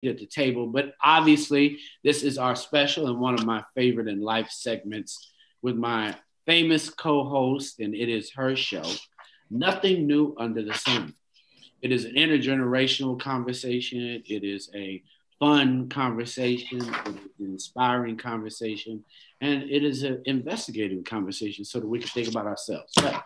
at the table. But obviously, this is our special and one of my favorite in life segments with my famous co-host, and it is her show, Nothing New Under the Sun. It is an intergenerational conversation. It is a fun conversation, an inspiring conversation, and it is an investigative conversation so that we can think about ourselves. But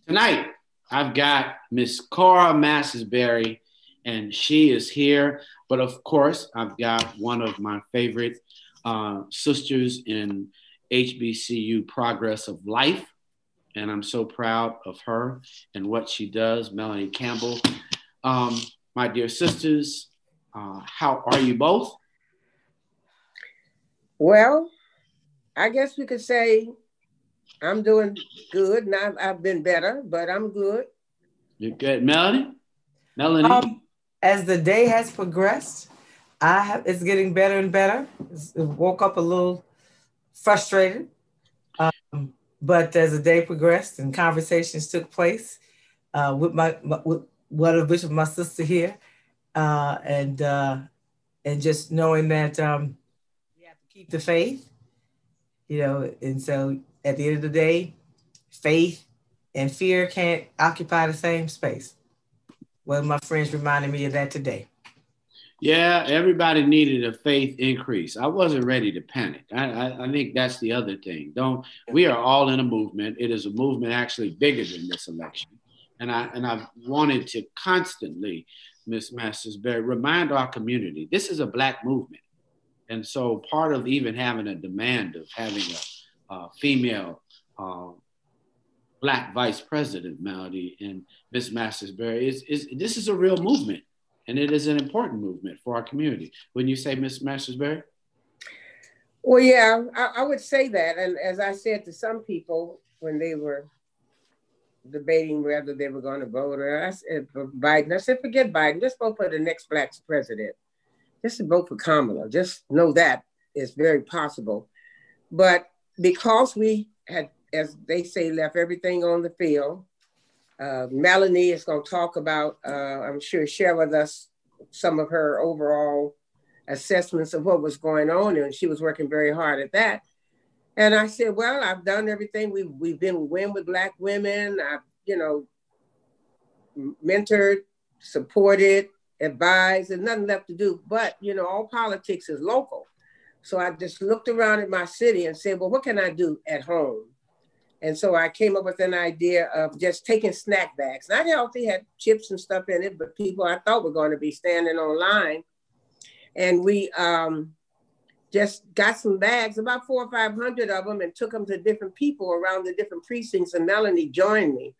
tonight, I've got Miss Cora Masters Barry, and she is here. But of course, I've got one of my favorite sisters in HBCU Progress of Life, and I'm so proud of her and what she does, Melanie Campbell. My dear sisters, how are you both? Well, I guess we could say I'm doing good. Now I've been better, but I'm good. You're good. Melanie? As the day has progressed, it's getting better and better. I woke up a little frustrated. But as the day progressed and conversations took place with with one of my sister here, and just knowing that we have to keep the faith, and so at the end of the day, faith and fear can't occupy the same space. Well, my friends reminded me of that today. Yeah, everybody needed a faith increase. I wasn't ready to panic. I think that's the other thing. We are all in a movement. It is a movement actually bigger than this election. And I've wanted to constantly, Ms. Masters Barry, remind our community, this is a Black movement. And so part of even having a demand of having a female Black vice president, Melody, and Ms. Masters Barry, is this is a real movement. And it is an important movement for our community. Wouldn't you say, Ms. Masters Barry? Well, yeah, I would say that. And as I said to some people when they were debating whether they were going to vote, or I said for Biden, I said, forget Biden, just vote for the next Black president. Just vote for Kamala. Just know that it's very possible. But because we had, as they say, left everything on the field, Melanie is going to talk about, I'm sure, share with us some of her overall assessments of what was going on. And she was working very hard at that. And I said, well, I've done everything. We've been with Black women. I've, mentored, supported, advised, and nothing left to do. But, all politics is local. So I just looked around at my city and said, well, what can I do at home? And so I came up with an idea of just taking snack bags. Not healthy, had chips and stuff in it, but people I thought were going to be standing online. And we just got some bags, about 400 or 500 of them, and took them to different people around the different precincts. And Melanie joined me.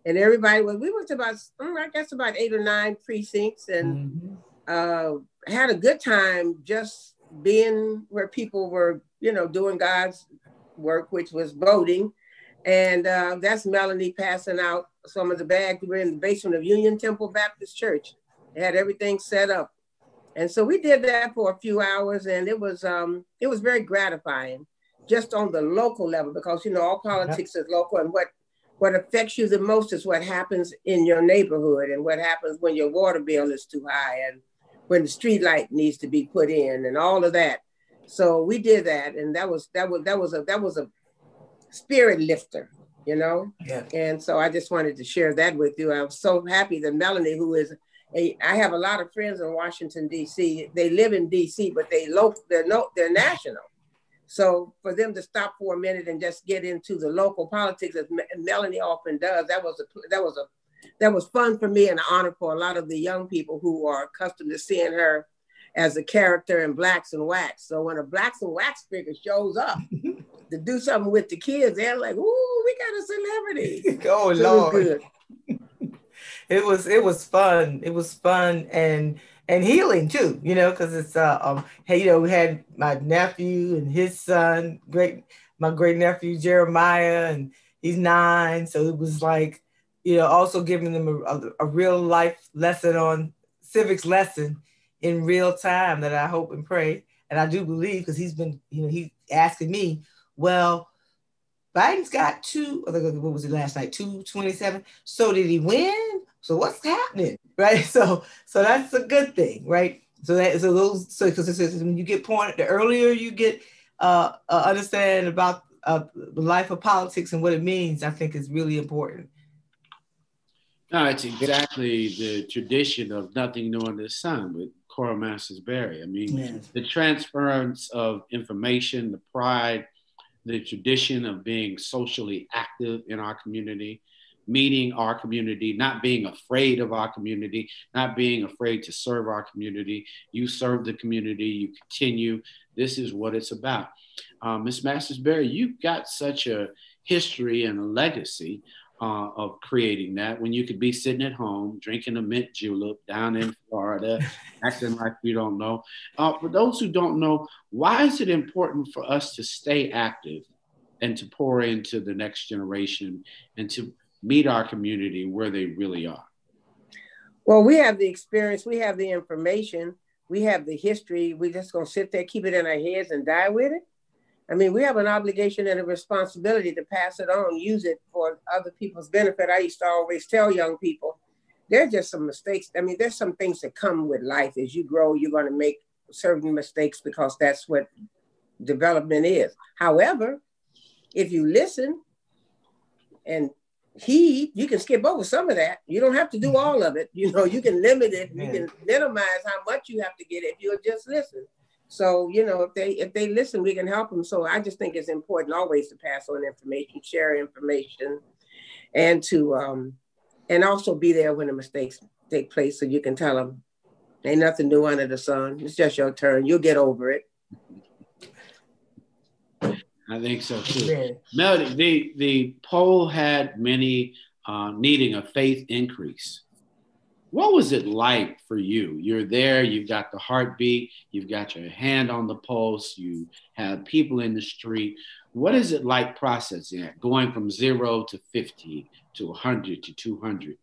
And everybody, we went to about 8 or 9 precincts, and had a good time just being where people were, doing God's work, which was voting. And that's Melanie passing out some of the bags. We were in the basement of Union Temple Baptist Church. They had everything set up. And so we did that for a few hours, and it was very gratifying just on the local level, because, all politics is local, and what affects you the most is what happens in your neighborhood, and what happens when your water bill is too high, and when the street light needs to be put in, and all of that. So we did that, and that was a spirit lifter, Yeah. And so I just wanted to share that with you. I'm so happy that Melanie, I have a lot of friends in Washington, D.C. They live in D.C., but they're national. So for them to stop for a minute and just get into the local politics, as Melanie often does, that was fun for me, and an honor for a lot of the young people who are accustomed to seeing her as a character in Blacks and Wax. So when a Blacks and Wax figure shows up to do something with the kids, they're like, "Ooh, we got a celebrity!" Oh, so Lord! It was good. It was fun. It was fun and healing too. Because it's hey, we had my nephew and his son, my great nephew Jeremiah, and he's 9. So it was like, also giving them a real life lesson on civics lesson in real time that I hope and pray, and I do believe, because he's been, he's asking me, well, Biden's got what was it last night? 227. So did he win? So what's happening? Right. So that's a good thing, right? Because when you get pointed, the earlier you get understand about the life of politics and what it means, I think is really important. No, it's exactly the tradition of nothing new under the sun with Cora Masters Barry. I mean, Yes. the transference of information, the pride, the tradition of being socially active in our community, meeting our community, not being afraid of our community, not being afraid to serve our community. You serve the community, you continue. This is what it's about. Ms. Masters Barry, you've got such a history and a legacy of creating that when you could be sitting at home drinking a mint julep down in Florida, acting like you don't know. For those who don't know, why is it important for us to stay active and to pour into the next generation and to meet our community where they really are? Well, we have the experience, we have the information, we have the history. We're just going to sit there, keep it in our heads and die with it. I mean, we have an obligation and a responsibility to pass it on, use it for other people's benefit. I used to always tell young people, there are just some mistakes. I mean, there's some things that come with life. As you grow, you're going to make certain mistakes because that's what development is. However, if you listen and heed, you can skip over some of that. You don't have to do all of it. You know, you can limit it. You can minimize how much you have to get if you'll just listen. So, you know, if they listen, we can help them. So I just think it's important always to pass on information, share information, and to and also be there when the mistakes take place so you can tell them, ain't nothing new under the sun. It's just your turn. You'll get over it. I think so too. Melody, the poll had many needing a faith increase. What was it like for you? You're there, you've got the heartbeat, you've got your hand on the pulse, you have people in the street. What is it like processing it, going from 0 to 50 to 100 to 200?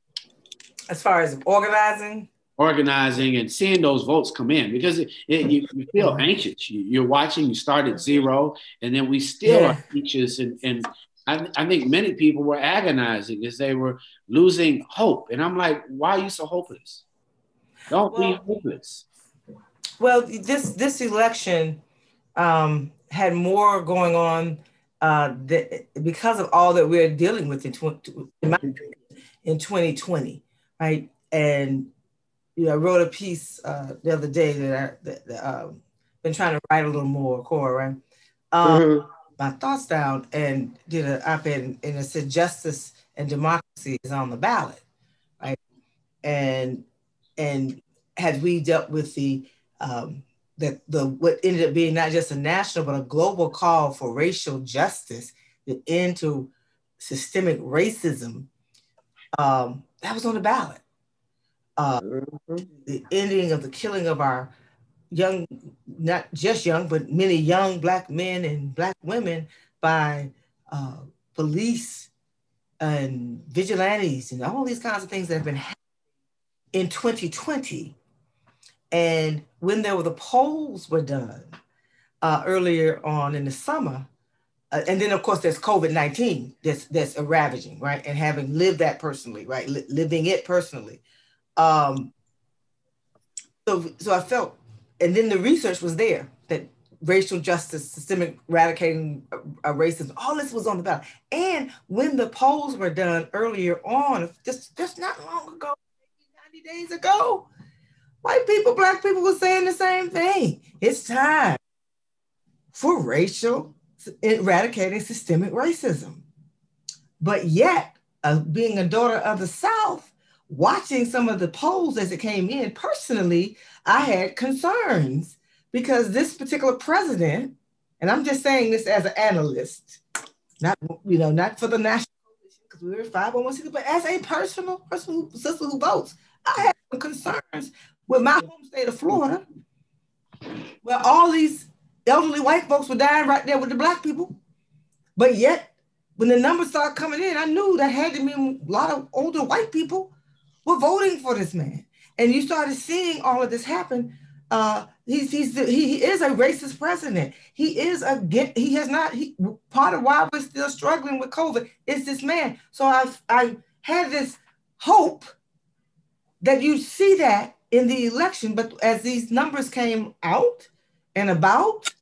As far as organizing and seeing those votes come in, because you feel anxious. You're watching, you start at 0, and then we still are anxious. And I think many people were agonizing as they were losing hope. And I'm like, why are you so hopeless? Don't be hopeless. Well, this election had more going on because of all that we're dealing with in 2020, right? And I wrote a piece the other day that I've been trying to write a little more, Cora, right? My thoughts down and did an op-ed, and it said justice and democracy is on the ballot, right? And had we dealt with the what ended up being not just a national but a global call for racial justice, the end to systemic racism, that was on the ballot. The ending of the killing of our young, not just young, but many young Black men and Black women by police and vigilantes and all these kinds of things that have been happening in 2020. And when the polls were done earlier on in the summer, and then of course there's COVID-19 that's ravaging, right? And having lived that personally, right? Living it personally. So I felt, and then the research was there that racial justice, systemic eradicating racism, all this was on the ballot. And when the polls were done earlier on, just not long ago, maybe 90 days ago, white people, Black people were saying the same thing. It's time for racial eradicating systemic racism. But yet, being a daughter of the South, watching some of the polls as it came in, personally, I had concerns because this particular president, and I'm just saying this as an analyst, not for the national coalition because we were 501c, but as a personal person, sister who votes, I had some concerns with my home state of Florida, where all these elderly white folks were dying right there with the Black people. But yet, when the numbers started coming in, I knew that had to mean a lot of older white people were voting for this man. And you started seeing all of this happen. He is a racist president. Part of why we're still struggling with COVID is this man. So I had this hope that you see that in the election, but as these numbers came out and about,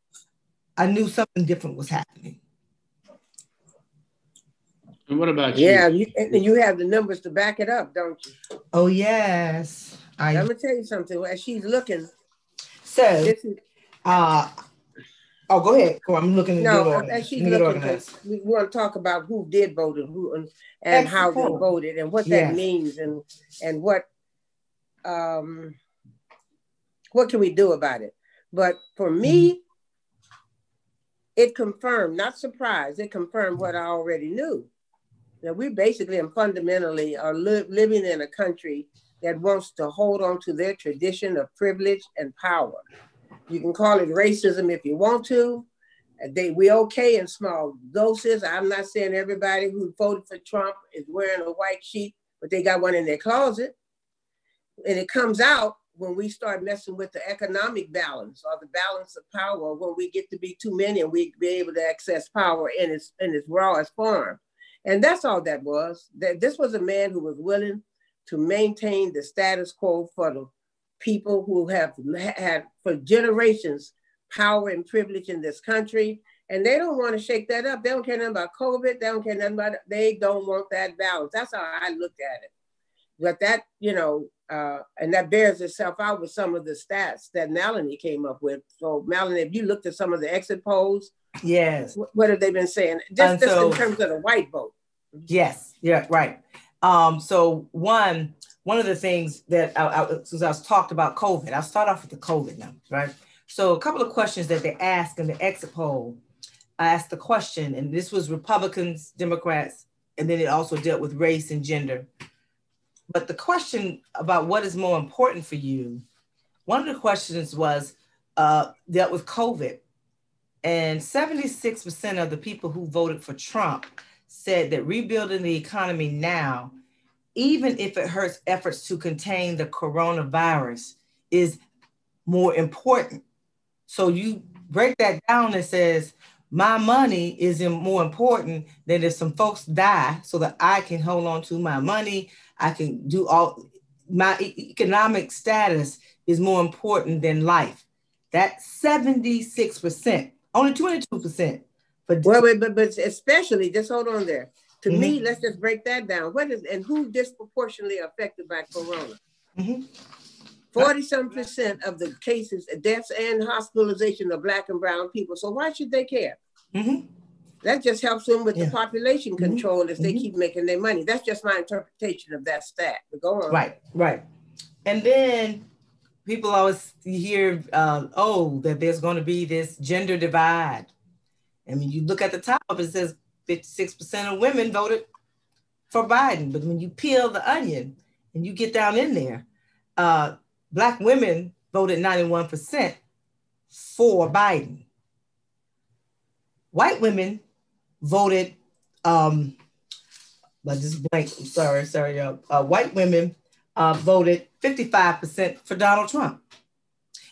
I knew something different was happening. And what about you? Yeah, you have the numbers to back it up, don't you? Oh, yes. I'm going to tell you something. As she's looking. So, go ahead. I'm looking. As she's looking, we want to talk about who did vote and how they voted and what that means and what can we do about it. But for me, it confirmed, not surprised, it confirmed what I already knew. That we basically and fundamentally are living in a country that wants to hold on to their tradition of privilege and power. You can call it racism if you want to. We okay in small doses. I'm not saying everybody who voted for Trump is wearing a white sheet, but they got one in their closet. And it comes out when we start messing with the economic balance or the balance of power, when we get to be too many and we be able to access power in its rawest form. And that's all that was. That this was a man who was willing to maintain the status quo for the people who have had for generations power and privilege in this country. And they don't want to shake that up. They don't care nothing about COVID. They don't care nothing about it. They don't want that balance. That's how I looked at it. But that, and that bears itself out with some of the stats that Melanie came up with. So Melanie, if you looked at some of the exit polls, yes, what have they been saying? Just in terms of the white vote. Yes, yeah, right. So one of the things that since I was talked about COVID, I'll start off with the COVID numbers, right? So a couple of questions that they asked in the exit poll. I asked the question, and this was Republicans, Democrats, and then it also dealt with race and gender. But the question about what is more important for you, one of the questions was dealt with COVID. And 76% of the people who voted for Trump said that rebuilding the economy now, even if it hurts efforts to contain the coronavirus, is more important. So you break that down and says, my money is more important than if some folks die so that I can hold on to my money. I can do all my economic status is more important than life. That's 76%, only 22%. But especially, just hold on there. To me, let's just break that down. Who disproportionately affected by corona? 40-some% of the cases, deaths and hospitalization of Black and brown people. So why should they care? That just helps them with the population control if they keep making their money. That's just my interpretation of that stat. But go on. Right. And then people always hear, that there's going to be this gender divide. I mean, you look at the top, it says 56% of women voted for Biden. But when you peel the onion and you get down in there, Black women voted 91% for Biden. White women voted, but just blank, sorry, white women voted 55% for Donald Trump.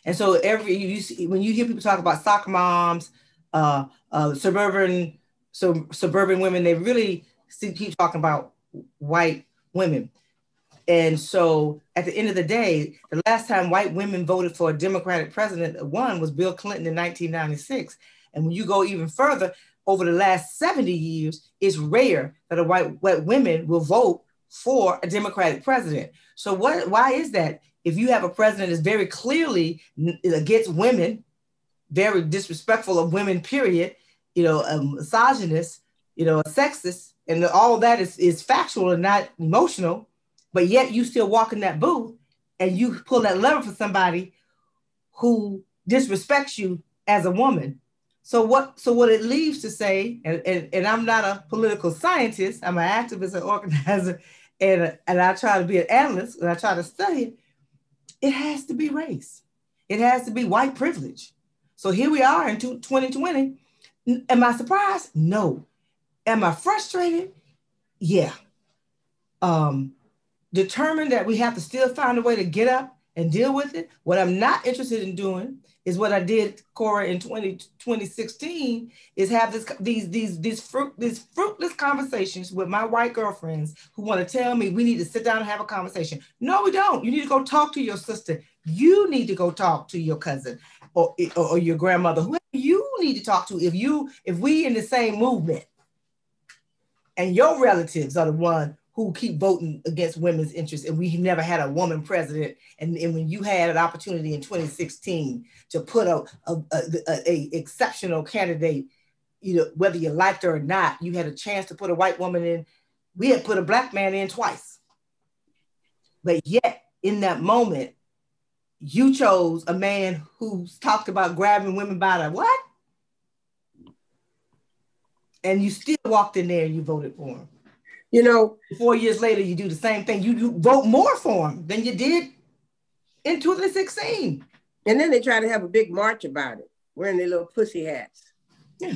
And so when you hear people talk about soccer moms, suburban women, they really keep talking about white women. And so at the end of the day, the last time white women voted for a Democratic president, one was Bill Clinton in 1996. And when you go even further, over the last 70 years, it's rare that white women will vote for a Democratic president. So why is that? If you have a president that's very clearly against women, very disrespectful of women, period, a misogynist, a sexist, and all of that is factual and not emotional, but yet you still walk in that booth and you pull that lever for somebody who disrespects you as a woman. So what it leaves to say, and I'm not a political scientist, I'm an activist and organizer, and I try to be an analyst and I try to study it. It has to be race. It has to be white privilege. So here we are in 2020. Am I surprised? No. Am I frustrated? Yeah. Determined that we have to still find a way to get up and deal with it. What I'm not interested in doing is what I did, Cora, in 2016, is have these fruitless conversations with my white girlfriends who want to tell me we need to sit down and have a conversation. No, we don't. You need to go talk to your sister. You need to go talk to your cousin or your grandmother. Whoever you need to talk to if we in the same movement, and your relatives are the one who keep voting against women's interests, and we never had a woman president. And when you had an opportunity in 2016 to put a exceptional candidate, you know, whether you liked her or not, you had a chance to put a white woman in. We had put a black man in twice. But yet, in that moment, you chose a man who's talked about grabbing women by the what? And you still walked in there and you voted for him. You know, 4 years later, you do the same thing. You vote more for him than you did in 2016. And then they try to have a big march about it, wearing their little pussy hats. Yeah.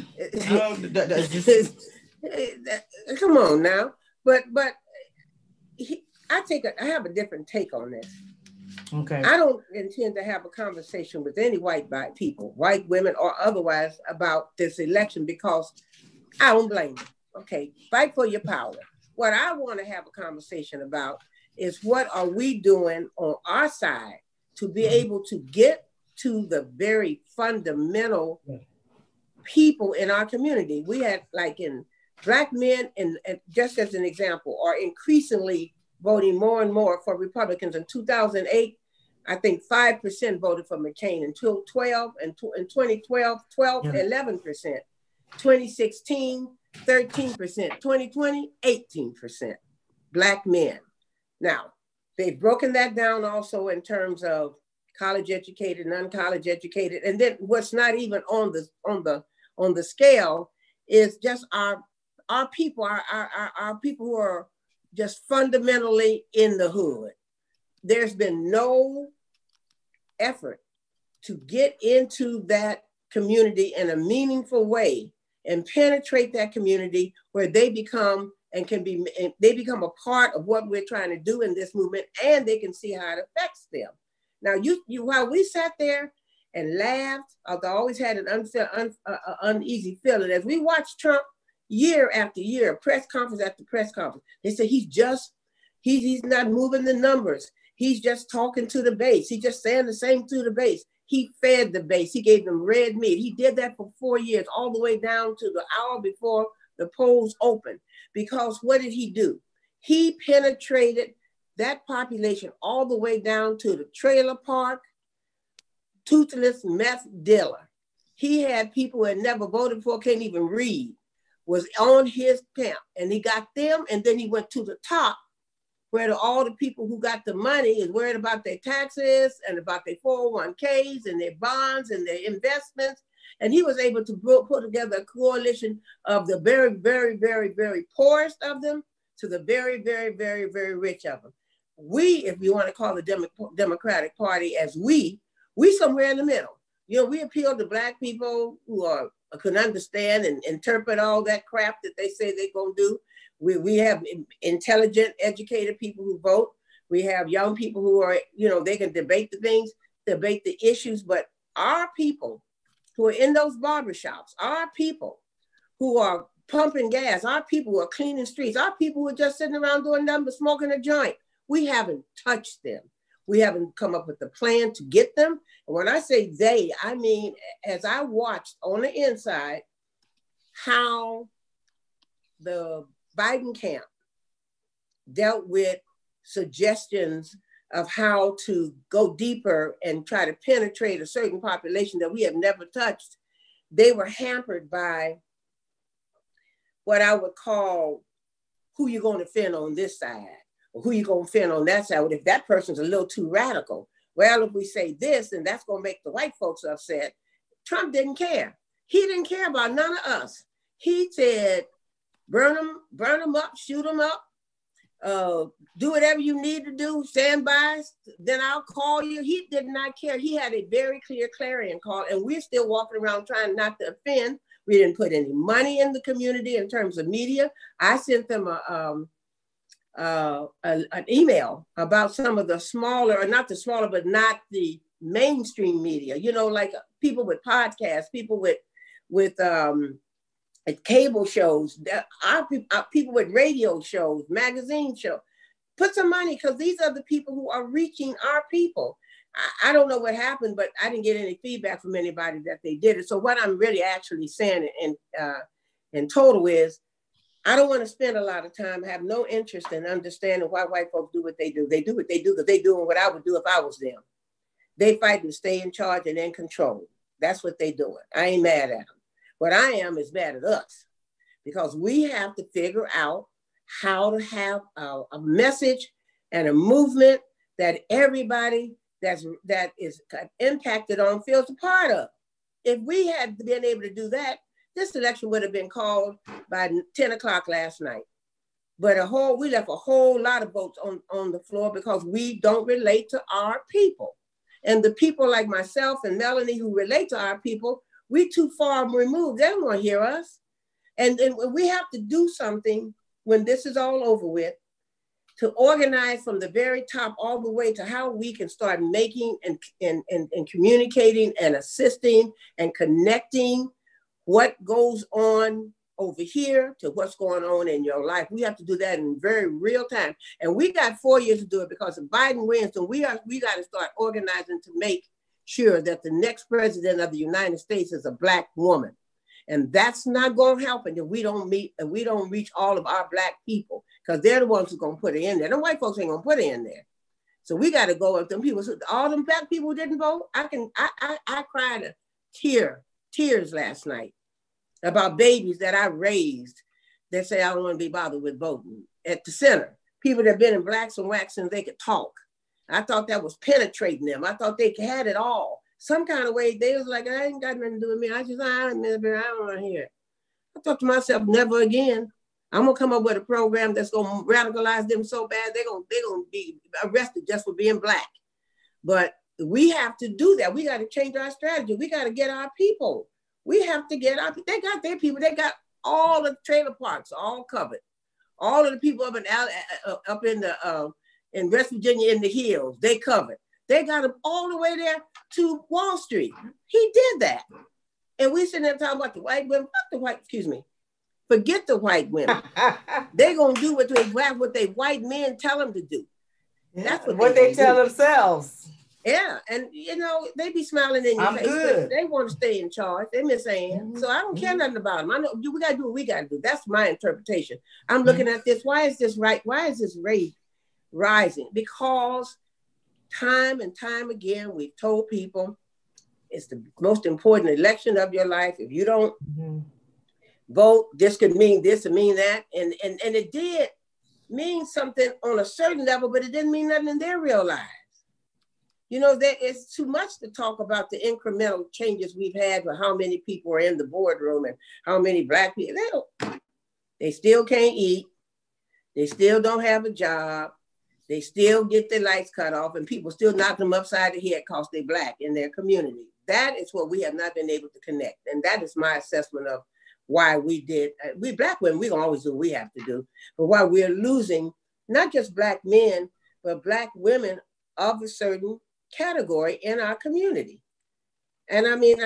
Come on now. But I have a different take on this. Okay. I don't intend to have a conversation with any white people, white women or otherwise, about this election, because I don't blame them. Okay, fight for your power. What I want to have a conversation about is what are we doing on our side to be able to get to the very fundamental people in our community. We had, like, in Black men, and just as an example, are increasingly voting more and more for Republicans. In 2008, I think 5% voted for McCain. Until 2012, 11%. 2016, 13%. 2020, 18%. Black men. Now, they've broken that down also in terms of college educated, non-college educated, and then what's not even on the scale is just our people, our people who are just fundamentally in the hood. There's been no effort to get into that community in a meaningful way and penetrate that community where they become a part of what we're trying to do in this movement, and they can see how it affects them. Now, while we sat there and laughed, I always had an uneasy feeling as we watched Trump year after year, press conference after press conference. They said he's not moving the numbers. He's just talking to the base. He's just saying the same to the base. He fed the base. He gave them red meat. He did that for 4 years, all the way down to the hour before the polls opened. Because what did he do? He penetrated that population all the way down to the trailer park, toothless meth dealer. He had people who had never voted for, can't even read, was on his camp, and he got them, and then he went to the top where all the people who got the money is worried about their taxes and about their 401ks and their bonds and their investments. And he was able to put together a coalition of the very, very, very, very poorest of them to the very, very, very, very rich of them. We, if you want to call the Democratic Party as we somewhere in the middle. You know, we appeal to Black people who can understand and interpret all that crap that they say they're going to do. We have intelligent, educated people who vote. We have young people who are, you know, they can debate the things, debate the issues, but our people who are in those barbershops, our people who are pumping gas, our people who are cleaning streets, our people who are just sitting around doing nothing but smoking a joint, we haven't touched them. We haven't come up with a plan to get them. And when I say they, I mean, as I watched on the inside, how the Biden camp dealt with suggestions of how to go deeper and try to penetrate a certain population that we have never touched, they were hampered by what I would call who you're going to offend on this side, or who you're going to offend on that side. Well, if that person's a little too radical, well, if we say this, then that's going to make the white folks upset. Trump didn't care. He didn't care about none of us. He said, burn them up, shoot them up, do whatever you need to do, stand by, then I'll call you. He did not care. He had a very clear clarion call, and we're still walking around trying not to offend. We didn't put any money in the community in terms of media. I sent them an email about some of the smaller, or not the smaller, but not the mainstream media, you know, like people with podcasts, people with cable shows, our people with radio shows, magazine shows. Put some money, because these are the people who are reaching our people. I don't know what happened, but I didn't get any feedback from anybody that they did it. So what I'm really actually saying in total is, I don't want to spend a lot of time, have no interest in understanding why white folks do what they do. They do what they do because they're doing what I would do if I was them. They fight to stay in charge and in control. That's what they're doing. I ain't mad at them. What I am is mad at us, because we have to figure out how to have a message and a movement that everybody that is impacted on feels a part of. If we had been able to do that, this election would have been called by 10 o'clock last night. But we left a whole lot of votes on the floor because we don't relate to our people. And the people like myself and Melanie who relate to our people, we too far removed. They don't want to hear us. And we have to do something when this is all over with, to organize from the very top all the way to how we can start making and communicating and assisting and connecting what goes on over here to what's going on in your life. We have to do that in very real time. And we got 4 years to do it, because if Biden wins, then we got to start organizing to make sure that the next president of the United States is a Black woman. And that's not going to happen if we don't reach all of our Black people, because they're the ones who are going to put it in there. The white folks ain't going to put it in there. So we got to go with them people. So all them Black people who didn't vote, I cried tears last night about babies that I raised that say, I don't want to be bothered with voting at the center. People that have been in blacks and wax since they could talk. I thought that was penetrating them. I thought they had it all. Some kind of way, they was like, I ain't got nothing to do with me. I don't want to hear it. I thought to myself, never again. I'm going to come up with a program that's going to radicalize them so bad, they're going to be arrested just for being Black. But we have to do that. We got to change our strategy. We got to get our people. We have to get they got their people. They got all the trailer parks all covered. All of the people up in West Virginia in the hills, they covered. They got them all the way there to Wall Street. He did that. And we sitting there talking about the white women. Forget the white women. They're going to do what they white men tell them to do. Yeah, that's what they tell themselves. Yeah, and you know, they be smiling in your face, but they want to stay in charge. They Miss Ann. So I don't care nothing about them. I know we got to do what we got to do. That's my interpretation. I'm looking at this. Why is this right? Why is this rate rising? Because time and time again, we've told people it's the most important election of your life. If you don't vote, this could mean this and mean that. And it did mean something on a certain level, but it didn't mean nothing in their real lives. You know, there is too much to talk about the incremental changes we've had with how many people are in the boardroom and how many Black people. They still can't eat. They still don't have a job. They still get their lights cut off, and people still knock them upside the head because they're Black in their community. That is what we have not been able to connect. And that is my assessment of why we Black women, we gonna always do what we have to do, but why we're losing not just Black men, but Black women of a certain category in our community. And I mean,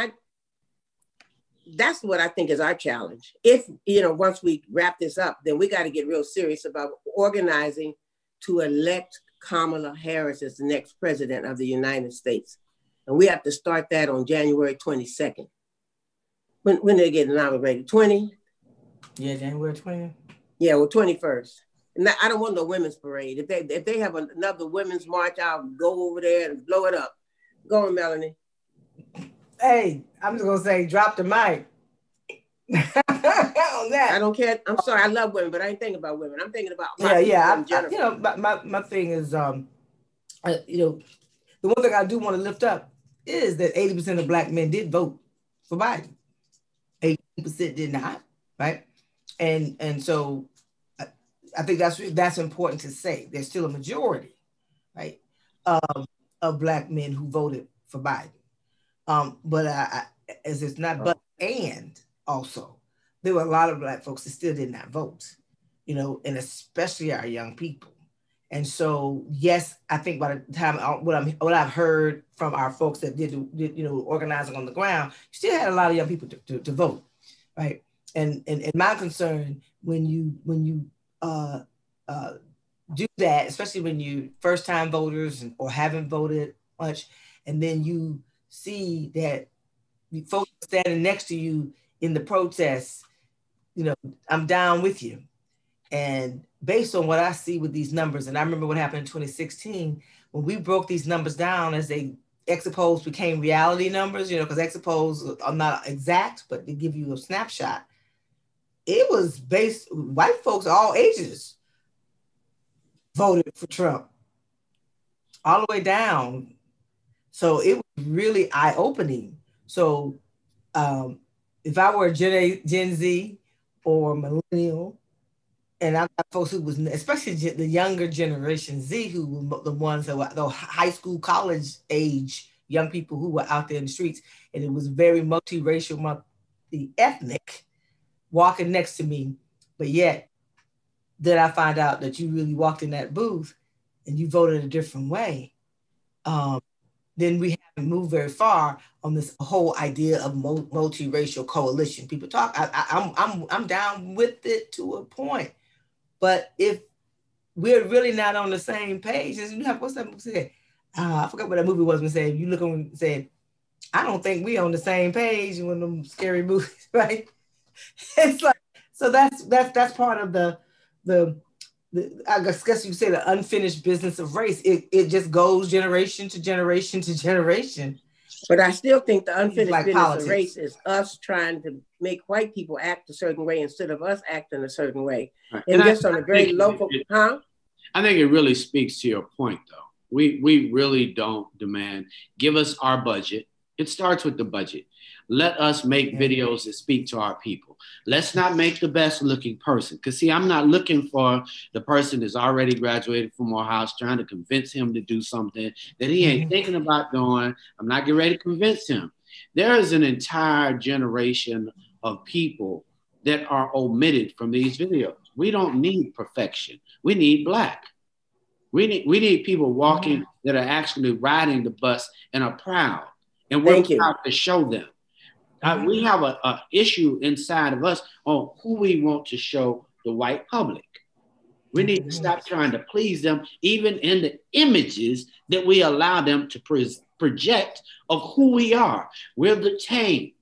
that's what I think is our challenge. If, you know, once we wrap this up, then we got to get real serious about organizing to elect Kamala Harris as the next president of the United States. And we have to start that on January 22nd. When they get inaugurated, 20? Yeah, January 20th. Yeah, well, 21st. And I don't want no women's parade. If they have another women's march, I'll go over there and blow it up. Go on, Melanie. Hey, I'm just gonna say, drop the mic. On that. I don't care. I'm sorry, I love women, but I ain't thinking about women. I'm thinking about you know, my thing is, you know, the one thing I do want to lift up is that 80% of Black men did vote for Biden. 80% did not, right? And so I think that's important to say. There's still a majority, right, of Black men who voted for Biden. But as it's not, but and also there were a lot of Black folks that still did not vote. and especially our young people. And so, yes, I think by the time what I've heard from our folks that did organizing on the ground, you still had a lot of young people to vote, right? And my concern when you do that, especially when you first time voters or haven't voted much, and then you see that folks standing next to you in the protests, I'm down with you. And based on what I see with these numbers, and I remember what happened in 2016, when we broke these numbers down as they exit polls became reality numbers, because exit polls are not exact, but they give you a snapshot. It was based, white folks, all ages, voted for Trump all the way down. So it was really eye-opening. So if I were Gen Z or millennial, and I got folks who was, especially the younger generation Z, who were the ones that were the high school, college age young people who were out there in the streets, and it was very multiracial, multi-ethnic, walking next to me. But yet, then I find out that you really walked in that booth and you voted a different way. Then we haven't moved very far on this whole idea of multiracial coalition. People talk. I'm down with it to a point. But if we're really not on the same page, as what's that movie said? I forgot what that movie was. When said you look and said, I don't think we on the same page in one of them scary movies, right? It's like, so that's part of the I guess you say the unfinished business of race. It just goes generation to generation to generation. But I still think the unfinished business politics of race is us trying to make white people act a certain way instead of us acting a certain way. Right. And just on a very local, I think it really speaks to your point, though. We really don't demand, give us our budget. It starts with the budget. Let us make videos that speak to our people. Let's not make the best looking person. Because see, I'm not looking for the person that's already graduated from Morehouse, trying to convince him to do something that he ain't thinking about doing. I'm not getting ready to convince him. There is an entire generation of people that are omitted from these videos. We don't need perfection. We need Black. We need people walking that are actually riding the bus and are proud. And we're proud to show them. We have a issue inside of us on who we want to show the white public. We need to stop trying to please them, even in the images that we allow them to project of who we are. We're the tamed.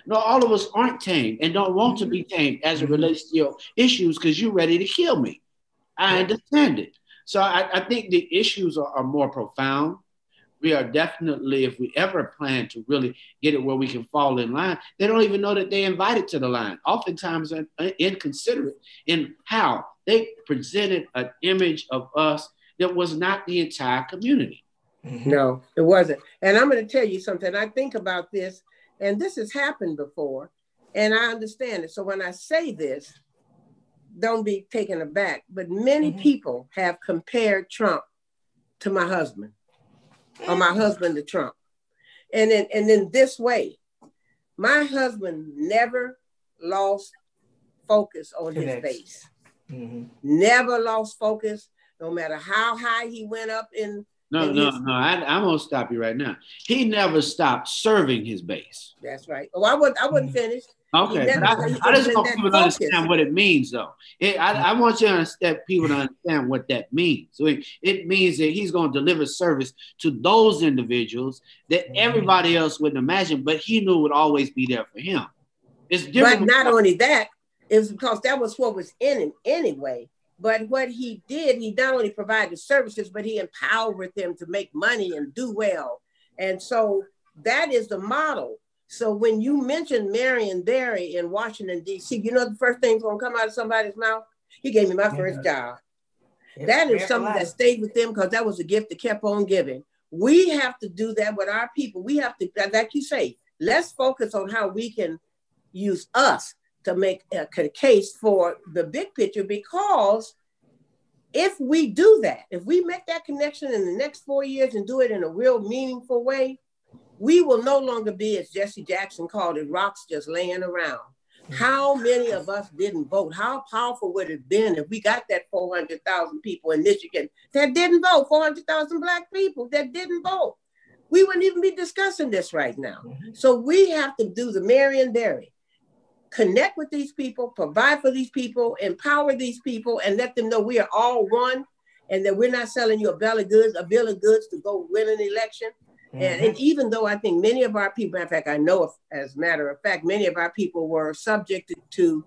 No, all of us aren't tamed and don't want to be tamed as it relates to your issues because you're ready to kill me. I understand it. So I think the issues are more profound. We are definitely, if we ever plan to really get it where we can fall in line, they don't even know that they're invited to the line. Oftentimes inconsiderate in how they presented an image of us that was not the entire community. No, it wasn't. And I'm going to tell you something. I think about this, and this has happened before, and I understand it. So when I say this, don't be taken aback, but many people have compared Trump to my husband. Or my husband to Trump. And in this way, my husband never lost focus on his base. Never lost focus, no matter how high he went up in. I'm going to stop you right now. He never stopped serving his base. That's right. Oh, I wouldn't finish. Okay, I just want people to understand what it means, though. I want you to understand people to understand what that means. So it means that he's going to deliver service to those individuals that everybody else wouldn't imagine, but he knew would always be there for him. It's different. But not only that, it was because that was what was in him anyway. But what he did, he not only provided services, but he empowered them to make money and do well. And so that is the model. So when you mention Marion Barry in Washington, D.C., you know the first thing's going to come out of somebody's mouth? He gave me my first job. That is something that stayed with them because that was a gift that kept on giving. We have to do that with our people. We have to, like you say, let's focus on how we can use us to make a case for the big picture, because if we do that, if we make that connection in the next 4 years and do it in a real meaningful way, we will no longer be, as Jesse Jackson called it, rocks just laying around. How many of us didn't vote? How powerful would it have been if we got that 400,000 people in Michigan that didn't vote, 400,000 Black people that didn't vote? We wouldn't even be discussing this right now. So we have to do the Marion Barry. Connect with these people, provide for these people, empower these people, and let them know we are all one and that we're not selling you a bill of goods to go win an election. And even though I think many of our people, in fact, I know as a matter of fact, many of our people were subjected to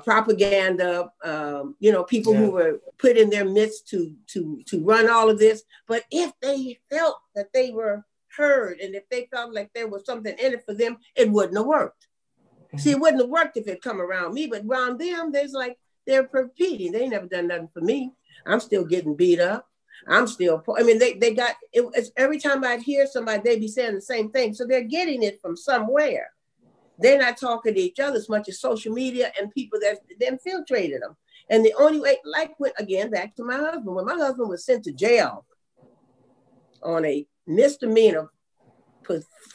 propaganda, people who were put in their midst to run all of this. But if they felt that they were heard and if they felt like there was something in it for them, it wouldn't have worked. See, it wouldn't have worked if it come around me, but around them, there's like, they're repeating. They ain't never done nothing for me. I'm still getting beat up. I'm still, they got, it's every time I'd hear somebody, they'd be saying the same thing. So they're getting it from somewhere. They're not talking to each other as much as social media and people that infiltrated them. And the only way, again, back to my husband, when my husband was sent to jail on a misdemeanor,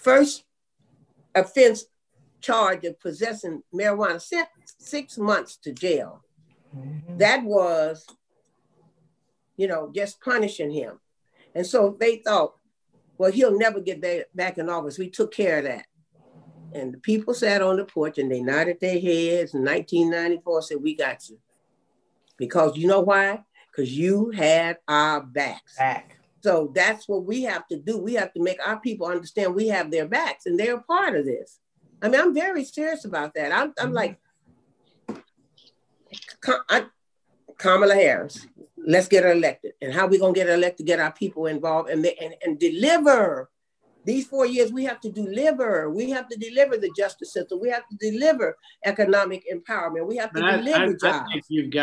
first offense charge of possessing marijuana, sent 6 months to jail. That was, just punishing him. And so they thought, well, he'll never get back in office. We took care of that. And the people sat on the porch and they nodded their heads in 1994, said, we got you. Because you know why? Because you had our backs. So that's what we have to do. We have to make our people understand we have their backs and they're a part of this. I mean, I'm very serious about that. I'm like, Kamala Harris, let's get her elected. And how we gonna get her elected, get our people involved and deliver. These 4 years, we have to deliver. We have to deliver the justice system. We have to deliver economic empowerment. We have to deliver jobs. I think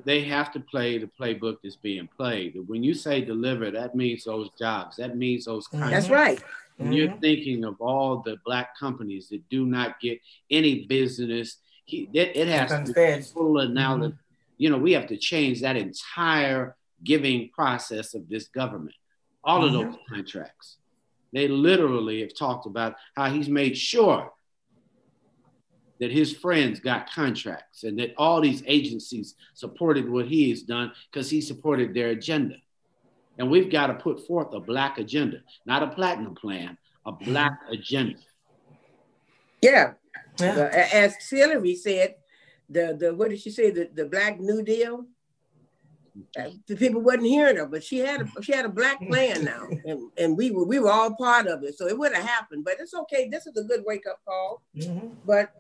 they have to play the playbook that's being played. When you say deliver, that means those jobs. That means those kinds. That's right. And you're thinking of all the Black companies that do not get any business. It has to be full of now that, we have to change that entire giving process of this government. All of those contracts. They literally have talked about how he's made sure that his friends got contracts and that all these agencies supported what he has done because he supported their agenda. And we've got to put forth a Black agenda, not a platinum plan, a Black agenda. Yeah. As Hillary said, what did she say? The Black New Deal. The people wasn't hearing her, but she had a Black plan now, and we were all part of it. So it would have happened, but it's okay. This is a good wake up call. But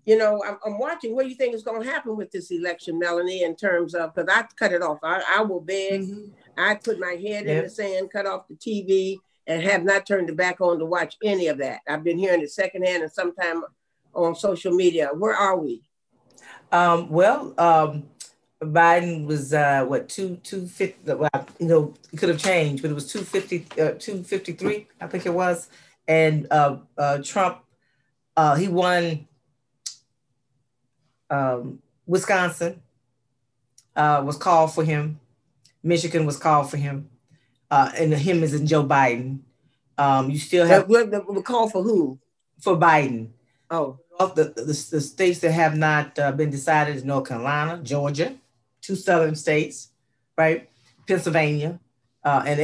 I'm watching. What do you think is going to happen with this election, Melanie? In terms of, because I cut it off. I will beg. I put my head in the sand, cut off the TV, and have not turned it back on to watch any of that. I've been hearing it secondhand and sometime on social media. Where are we? Biden was 250. Well, it could have changed, but it was 253, I think it was. And Trump, he won Wisconsin, was called for him. Michigan was called for him, and him is in Joe Biden. You still have the call for who? For Biden. Oh, the states that have not been decided is North Carolina, Georgia, 2 southern states, right? Pennsylvania, and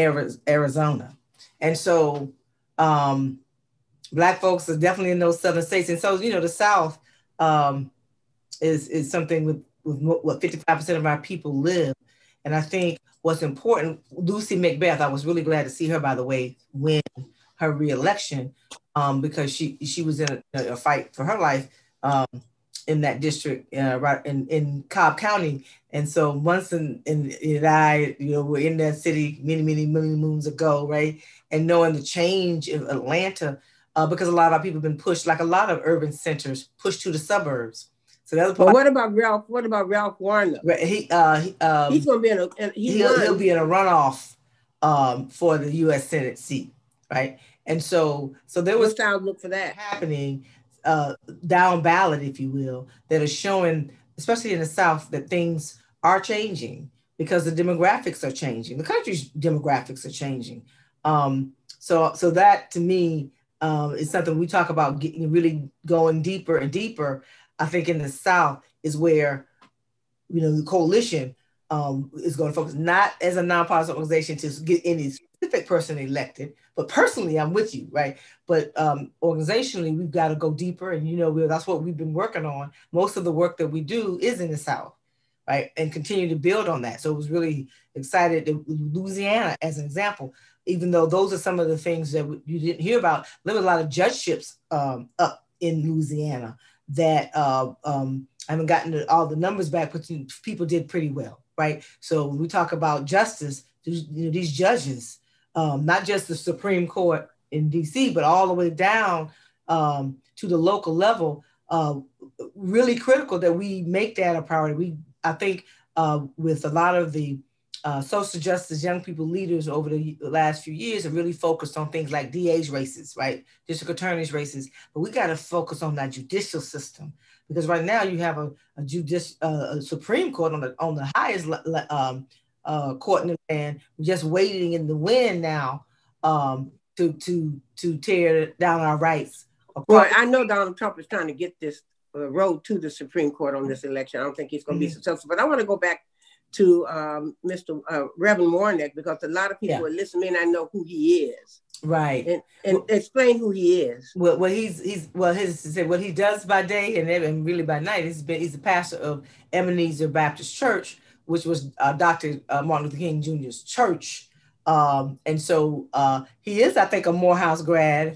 Arizona. And so Black folks are definitely in those southern states. And so, the South is something with what 55% of our people live. And I think what's important, Lucy Macbeth, I was really glad to see her, by the way, win her reelection because she was in a fight for her life in that district, right in Cobb County. And so Munson and I, were in that city many moons ago, right? And knowing the change in Atlanta, because a lot of our people have been pushed, like a lot of urban centers, pushed to the suburbs. So that was what about Ralph? What about Ralph Warner? He's going to be he'll be in a runoff for the U.S. Senate seat, right? And so there was look for that happening down ballot, if you will, that is showing, especially in the South, that things are changing because the demographics are changing. The country's demographics are changing. So that to me is something we talk about really going deeper and deeper. I think in the South is where, the coalition is going to focus, not as a nonpartisan organization to get any specific person elected, but personally, I'm with you, right? But organizationally, we've got to go deeper, and that's what we've been working on. Most of the work that we do is in the South, right, and continue to build on that. So it was really excited that Louisiana, as an example, even though those are some of the things that you didn't hear about, there were a lot of judgeships up in Louisiana that I haven't gotten all the numbers back, but people did pretty well, right? So when we talk about justice, these judges, not just the Supreme Court in DC, but all the way down to the local level, really critical that we make that a priority. I think with a lot of the social justice young people leaders over the last few years have really focused on things like DA's races, right? District attorneys races, but we got to focus on that judicial system, because right now you have a Supreme Court on the highest court in the land, just waiting in the wind now to tear down our rights. Well, I know Donald Trump is trying to get this road to the Supreme Court on this election. I don't think he's going to be successful, but I want to go back to Mr. Reverend Warnock, because a lot of people are listening and I know who he is. Right. And explain who he is. Well, what he does by day and really by night, he's a pastor of Ebenezer Baptist Church, which was Dr. Martin Luther King Jr.'s church. And so he is, I think, a Morehouse grad.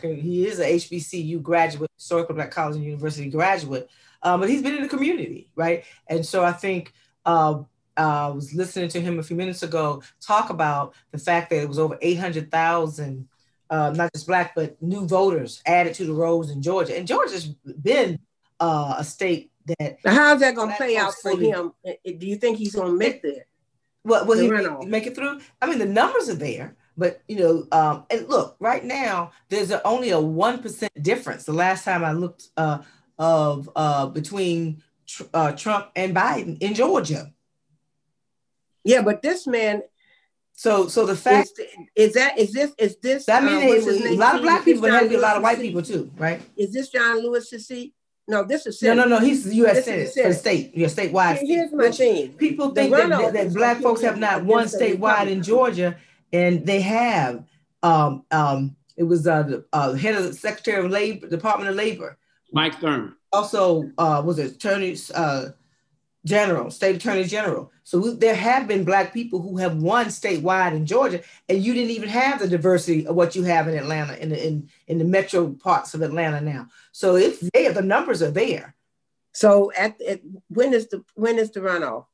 He is a HBCU graduate, Historical Black College and University graduate. But he's been in the community, right? And so I think I was listening to him a few minutes ago talk about the fact that it was over 800,000, not just Black, but new voters added to the rolls in Georgia. And Georgia's been a state that... Now, how's that going to play out for him? Do you think he's going to make that? Will he make it through? I mean, the numbers are there, but, and look, right now, there's only a 1% difference. The last time I looked between Trump and Biden in Georgia. Yeah, but this man. So the fact is this that means a lot of Black people, but there be a lot of white people too, right? Is this John Lewis's seat? No, this is Senate. No. He's the U.S. Senate for the state. Your statewide. Here's my thing. People think that Black folks have not won statewide in Georgia, and they have. It was the head of the Secretary of Labor, Department of Labor, Mike Thurman. Also, was it Attorney General, State Attorney General. So there have been Black people who have won statewide in Georgia, and you didn't even have the diversity of what you have in Atlanta, in the metro parts of Atlanta now. So it's there, the numbers are there. So when is the runoff?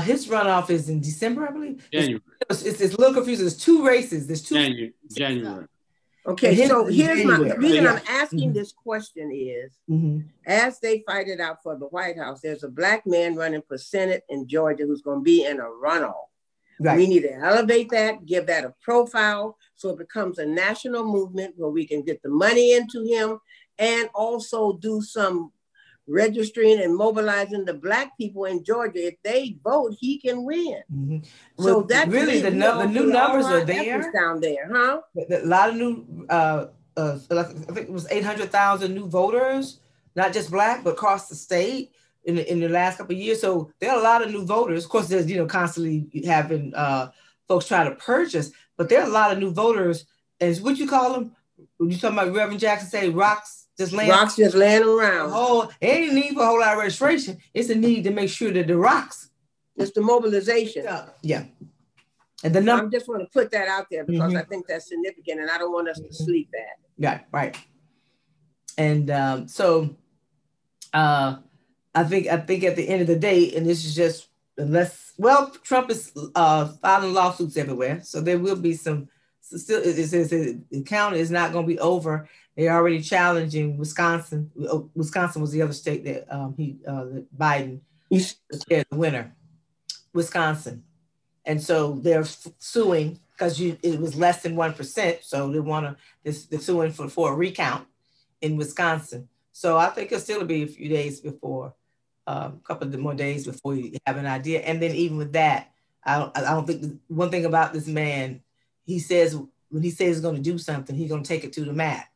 His runoff is in December, I believe. January. It's a little confusing. There's two races. There's two. January. Okay, so here's the reason I'm asking this question is, as they fight it out for the White House, there's a Black man running for Senate in Georgia who's going to be in a runoff. Right. We need to elevate that, give that a profile, so it becomes a national movement where we can get the money into him and also do some registering and mobilizing the Black people in Georgia. If they vote, he can win. So that's really the new numbers are there down there, huh? A lot of new, I think it was 800,000 new voters, not just Black, but across the state in the last couple of years. So there are a lot of new voters. Of course, there's constantly having folks try to purchase, but there are a lot of new voters. And what you call them? When you talking about Reverend Jackson say rocks just laying around. It ain't a need for a whole lot of registration. It's a need to make sure that the rocks. It's the mobilization. Yeah. And the number. I just want to put that out there because I think that's significant, and I don't want us to sleep that. Yeah, right. And so I think at the end of the day, and this is just Trump is filing lawsuits everywhere, so there will be some. Still, it says the count is not going to be over. They're already challenging Wisconsin. Wisconsin was the other state that Biden declared the winner. Wisconsin, and so they're suing because it was less than 1%. So they're suing for a recount in Wisconsin. So I think it'll still be a few days before, a couple of more days before you have an idea. And then even with that, I don't think one thing about this man. He says when he says he's going to do something, he's going to take it to the mat.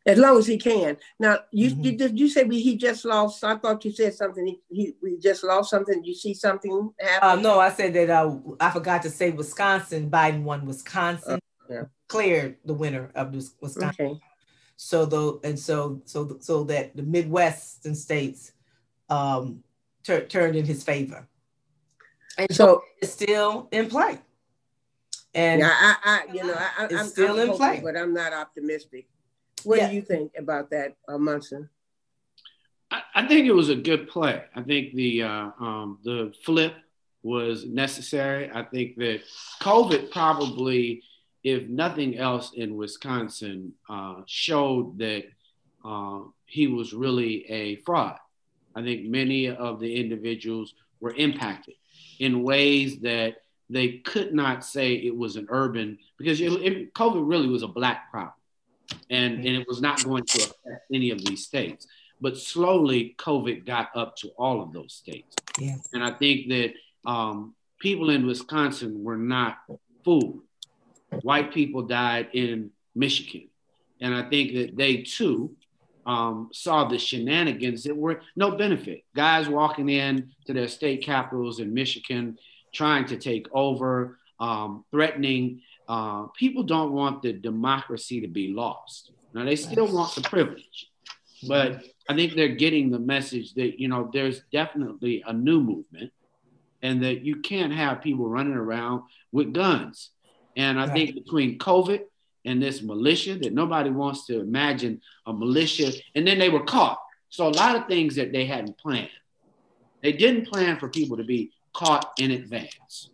As long as he can. Now, did you say he just lost? I thought you said something. We just lost something. Did you see something happen? No, I said that I forgot to say Wisconsin. Biden won Wisconsin. Cleared the winner of Wisconsin. Okay. So that the Midwestern states turned in his favor, and so it's still in play. And yeah, I'm still in play, but I'm not optimistic. What do you think about that, Munson? I think it was a good play. I think the flip was necessary. I think that COVID probably, if nothing else in Wisconsin, showed that he was really a fraud. I think many of the individuals were impacted in ways that they could not say it was an urban, because COVID really was a Black problem. And it was not going to affect any of these states. But slowly, COVID got up to all of those states. Yeah. And I think that people in Wisconsin were not fooled. White people died in Michigan. And I think that they, too, saw the shenanigans that were no benefit. Guys walking in to their state capitals in Michigan, trying to take over, threatening. People don't want the democracy to be lost. Now, they still want the privilege, but I think they're getting the message that, there's definitely a new movement and that you can't have people running around with guns. And I think between COVID and this militia, that nobody wants to imagine a militia, and then they were caught. So a lot of things that they hadn't planned. They didn't plan for people to be caught in advance.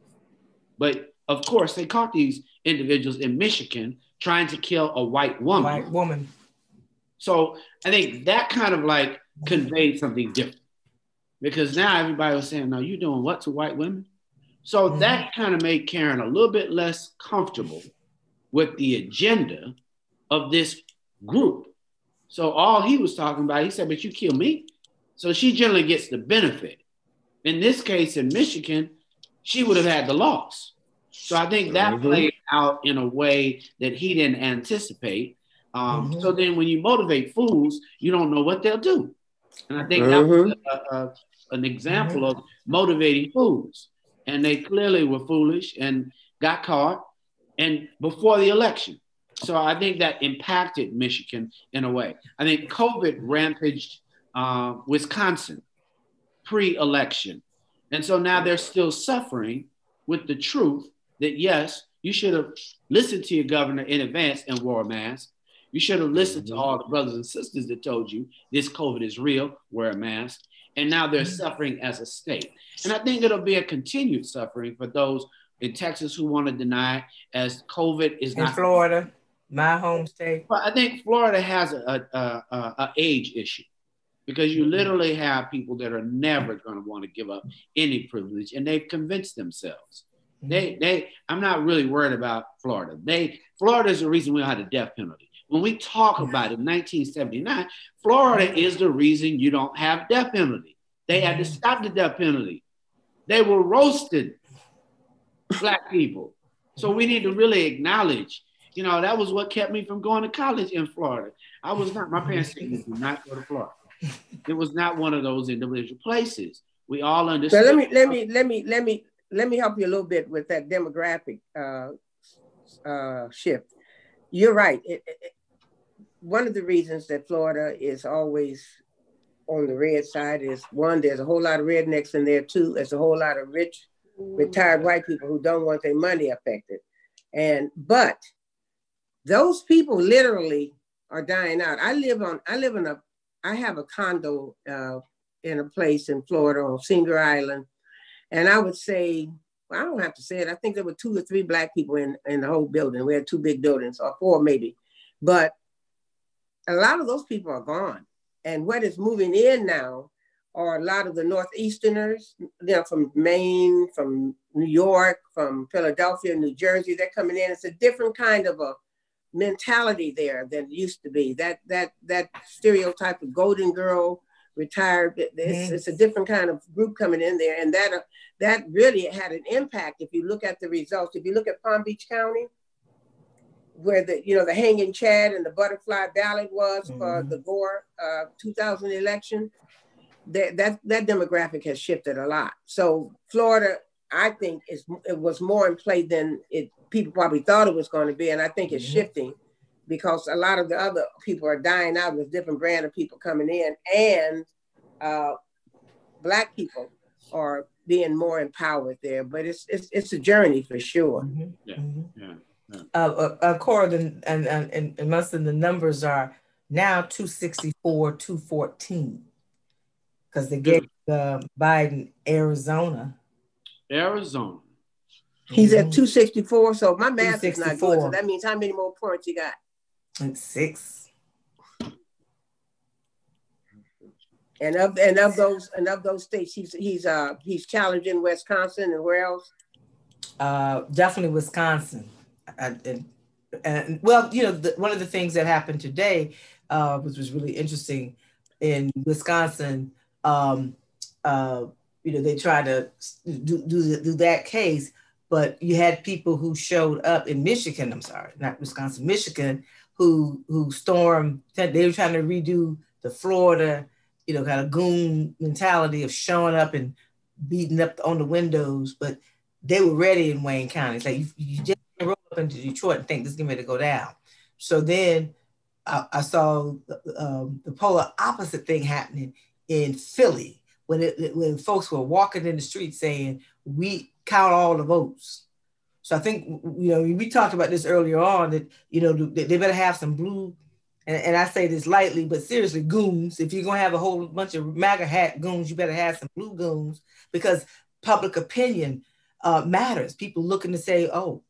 But of course, they caught these individuals in Michigan trying to kill a white woman. So I think that kind of like conveyed something different, because now everybody was saying, no, you doing what to white women? So that kind of made Karen a little bit less comfortable with the agenda of this group. So all he was talking about, he said, but you kill me. So she generally gets the benefit. In this case, in Michigan, she would have had the loss. So I think that played out in a way that he didn't anticipate. So then when you motivate fools, you don't know what they'll do. And I think that was an example of motivating fools. And they clearly were foolish and got caught, and before the election. So I think that impacted Michigan in a way. I think COVID rampaged Wisconsin pre-election. And so now they're still suffering with the truth that, yes, you should have listened to your governor in advance and wore a mask. You should have listened to all the brothers and sisters that told you this COVID is real, wear a mask. And now they're suffering as a state. And I think it'll be a continued suffering for those in Texas who want to deny, as COVID is not. In Florida, my home state. But I think Florida has a age issue, because you literally have people that are never going to want to give up any privilege, and they've convinced themselves. I'm not really worried about Florida. Florida is the reason we had a death penalty. When we talk about it, 1979, Florida is the reason you don't have death penalty. They had to stop the death penalty. They were roasted, Black people. So we need to really acknowledge, that was what kept me from going to college in Florida. My parents said, do not go to Florida. It was not one of those individual places. We all understand. So let me help you a little bit with that demographic shift. You're right. One of the reasons that Florida is always on the red side is, one, there's a whole lot of rednecks in there. Two, there's a whole lot of rich, retired white people who don't want their money affected. But those people literally are dying out. I have a condo in a place in Florida on Singer Island. And I would say, well, I don't have to say it. I think there were 2 or 3 Black people in the whole building. We had 2 big buildings, or 4 maybe. But a lot of those people are gone. And what is moving in now are a lot of the Northeasterners, from Maine, from New York, from Philadelphia, New Jersey. They're coming in. It's a different kind of a mentality there than it used to be. That stereotype of golden girl, retired, it's a different kind of group coming in there. And that really had an impact. If you look at the results, if you look at Palm Beach County, where the hanging Chad and the butterfly ballot was for the Gore 2000 election. That demographic has shifted a lot. So Florida, I think, it was more in play than people probably thought it was going to be, and I think it's shifting because a lot of the other people are dying out. There's different brand of people coming in, and Black people are being more empowered there. But it's a journey for sure. Cora, and most of the numbers are now 264, 214, because they gave Biden Arizona. He's at 264. So my math is not good. So that means how many more points you got? Like 6. And of those states, he's challenging Wisconsin, and where else? Definitely Wisconsin. And well, one of the things that happened today, which was really interesting in Wisconsin, they tried to do that case, but you had people who showed up in Michigan. I'm sorry, not Wisconsin, Michigan, who stormed. They were trying to redo the Florida, kind of goon mentality of showing up and beating up on the windows, but they were ready in Wayne County. It's like you just roll up into Detroit and think this is getting ready to go down. So then I saw the polar opposite thing happening in Philly when folks were walking in the street saying, "We count all the votes." So I think, we talked about this earlier on, that, they better have some blue, and I say this lightly, but seriously, goons. If you're going to have a whole bunch of MAGA hat goons, you better have some blue goons, because public opinion matters. People looking to say, oh,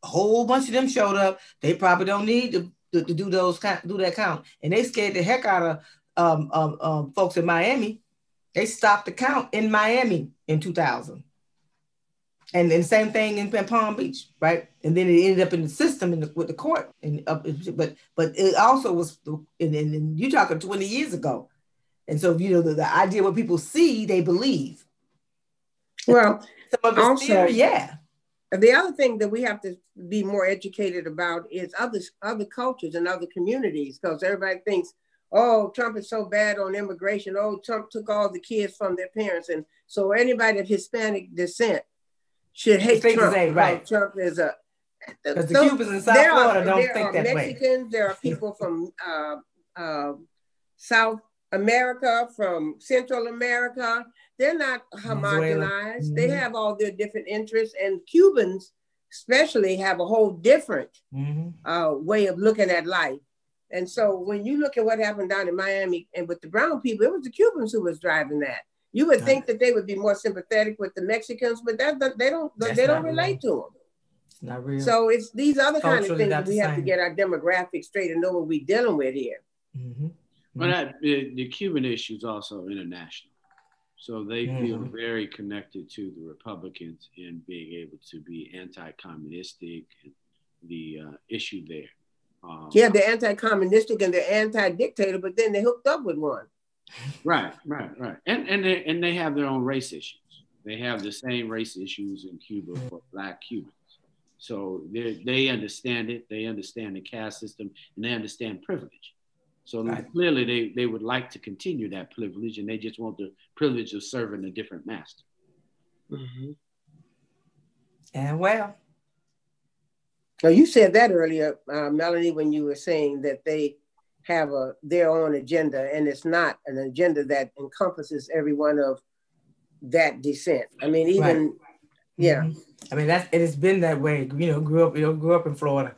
a whole bunch of them showed up. They probably don't need to do that count. And they scared the heck out of folks in Miami. They stopped the count in Miami in 2000. And then same thing in Palm Beach, right? And then it ended up in the system with the court. But it also was, and you're talking 20 years ago. And so, the idea what people see, they believe. Well, some of it's also theory, yeah. The other thing that we have to be more educated about is other cultures and other communities, because everybody thinks, oh, Trump is so bad on immigration. Oh, Trump took all the kids from their parents. And so anybody of Hispanic descent should hate Trump. Right. Trump is because the Cubans in South Florida don't think that way. Mexicans, there are people from South America, from Central America. They're not homogenized. They have all their different interests, and Cubans especially have a whole different way of looking at life. And so when you look at what happened down in Miami and with the brown people, it was the Cubans who was driving that. You would think that they would be more sympathetic with the Mexicans, but they don't relate to them. It's not real. So it's these other kind of things that we have to get our demographics straight and know what we're dealing with here. But the Cuban issue is also international. So they feel very connected to the Republicans in being able to be anti-communistic, and the issue there. They're anti-communistic and they're anti-dictator, but then they hooked up with one. Right. And they have their own race issues. They have the same race issues in Cuba for Black Cubans. So they understand it. They understand the caste system, and they understand privilege. So clearly they would like to continue that privilege, and they just want the privilege of serving a different master. And well. Now you said that earlier, Melanie, when you were saying that they have their own agenda, and it's not an agenda that encompasses everyone of that descent. I mean, even I mean, it's been that way. Grew up in Florida,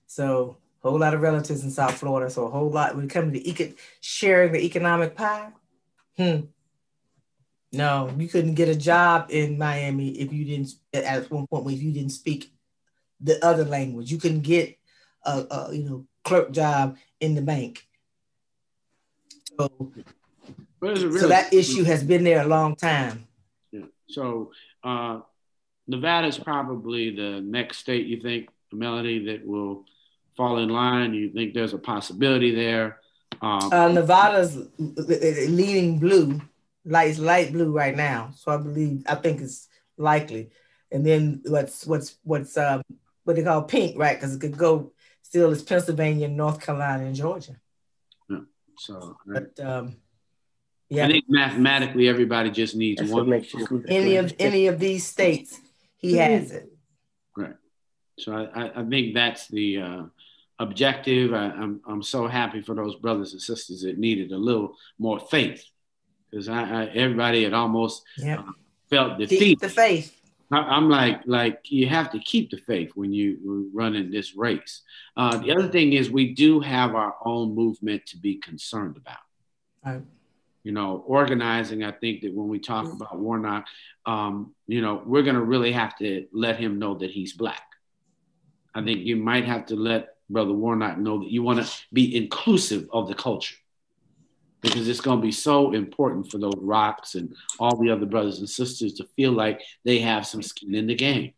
so a whole lot of relatives in South Florida. So a whole lot when it comes to sharing the economic pie. No, you couldn't get a job in Miami if you didn't. At one point, if you didn't speak the other language, you couldn't get a clerk job in the bank. So that issue has been there a long time. Yeah. So Nevada is probably the next state, you think, Melanie, that will fall in line? You think there's a possibility there? Nevada's leaning blue, light blue right now. So I think it's likely. And then what's what they call pink, right? Because it could go still is Pennsylvania, North Carolina, and Georgia. Yeah. So, but I think mathematically everybody just needs one. Any of these states, he has it. Right. So I think that's the objective. I'm so happy for those brothers and sisters that needed a little more faith, because everybody had almost felt defeat. Keep the faith. I'm like you have to keep the faith when you're running this race. The other thing is we do have our own movement to be concerned about. Right. You know, organizing. I think that when we talk about Warnock, you know, we're going to really have to let him know that he's Black. I think you might have to let Brother Warnock know that you want to be inclusive of the culture, because it's going to be so important for those Rocks and all the other brothers and sisters to feel like they have some skin in the game.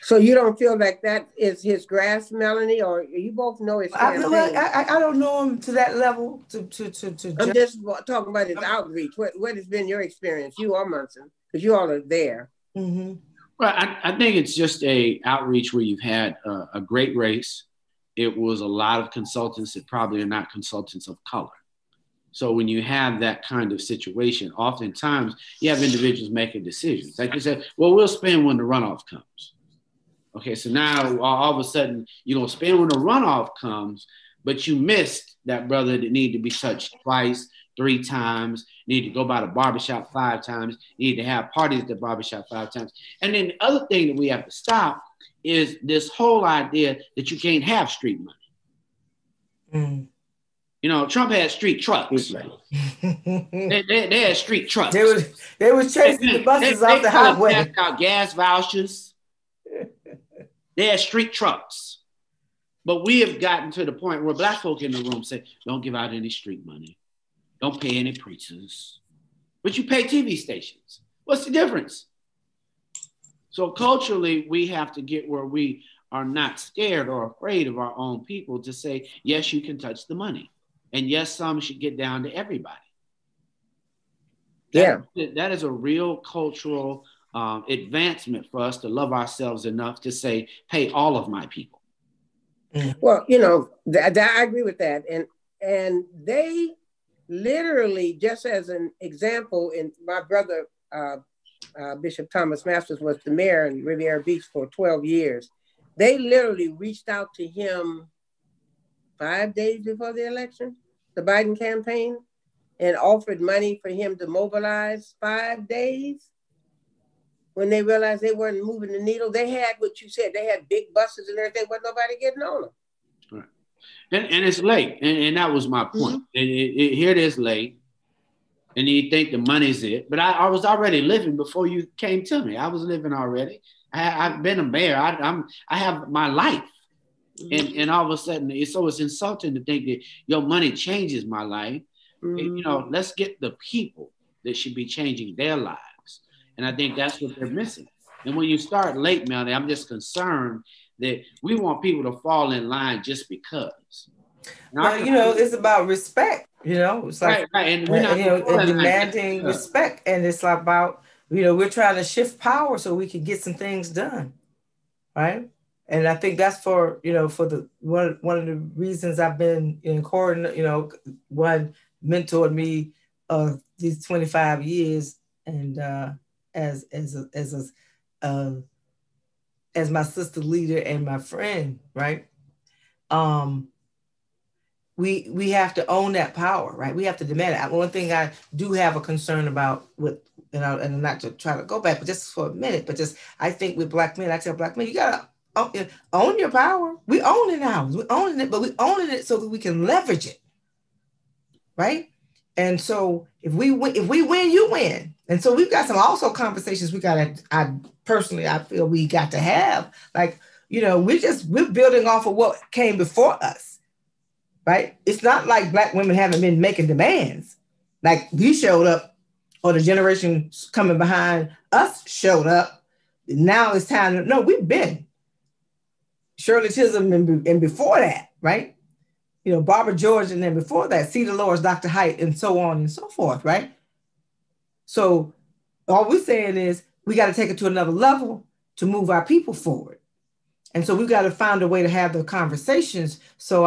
So you don't feel like that is his grasp, Melanie, or you both know his campaign? I don't know him to that level. I'm just talking about his outreach. What has been your experience, you or Munson, because you all are there? Mm-hmm. Well, I think it's just a outreach where you've had a great race. It was a lot of consultants that probably are not consultants of color. So when you have that kind of situation, oftentimes you have individuals making decisions. Like you said, well, we'll spend when the runoff comes. Okay, so now all of a sudden you don't spend when the runoff comes, but you missed that brother that needed to be touched twice, 3 times, need to go by the barbershop 5 times, need to have parties at the barbershop 5 times. And then the other thing that we have to stop is this whole idea that you can't have street money. Mm. You know, Trump had street trucks. They had street trucks. They was chasing the buses off the highway. They out gas vouchers. They had street trucks. But we have gotten to the point where Black folk in the room say, don't give out any street money. Don't pay any preachers. But you pay TV stations. What's the difference? So culturally, we have to get where we are not scared or afraid of our own people to say, yes, you can touch the money. And yes, some should get down to everybody. Yeah. That is a real cultural advancement for us to love ourselves enough to say, pay all of my people. Well, you know, I agree with that. And they literally, just as an example, and my brother, Bishop Thomas Masters, was the mayor in Riviera Beach for 12 years. They literally reached out to him 5 days before the election, the Biden campaign, and offered money for him to mobilize 5 days. When they realized they weren't moving the needle, they had what you said, they had big buses and everything, but nobody getting on them. Right. And it's late. And that was my point. Mm-hmm. Here it is late. And you think the money's it. But I was already living before you came to me. I was living already. I've been a mayor. I have my life. Mm-hmm. And all of a sudden, it's insulting to think that your money changes my life. Mm-hmm. And, you know, let's get the people that should be changing their lives. And I think that's what they're missing. And when you start late, Melanie, I'm just concerned that we want people to fall in line just because. Well, you know, it's about respect. You know, it's like right. And we're not and demanding respect. And it's about, you know, we're trying to shift power so we can get some things done, right? And I think that's for, you know, for the one of the reasons I've been in Cora, you know, one mentored me these 25 years, and as my sister leader and my friend, right? We have to own that power, right? We have to demand it. One thing I do have a concern about with, you know, and not to try to go back, but just for a minute, but just, I think with Black men, I tell Black men, you gotta own your power. We own it now. We owning it, but we owning it so that we can leverage it, right? And so if we win, you win. And so we've got some also conversations I feel we got to have. Like, you know, we're building off of what came before us, right? It's not like Black women haven't been making demands. Like we showed up, or the generation coming behind us showed up. Now it's time to, no, we've been. Shirley Chisholm and before that, right? You know, Barbara George, and then before that, Cedar Lors, Dr. Height, and so on and so forth, right? So all we're saying is we got to take it to another level to move our people forward. And so we've got to find a way to have the conversations so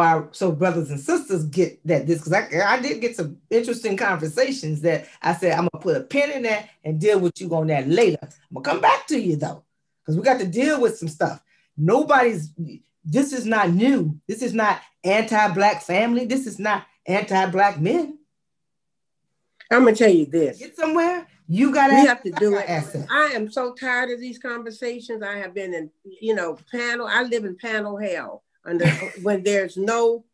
brothers and sisters get that this, because I did get some interesting conversations that I said, I'm gonna put a pin in that and deal with you on that later. I'm gonna come back to you though, because we got to deal with some stuff. This is not new. This is not anti-Black family. This is not anti-Black men. I'm gonna tell you this. Get somewhere. We have to do it. I am so tired of these conversations. I have been in, panel. I live in panel hell when there's no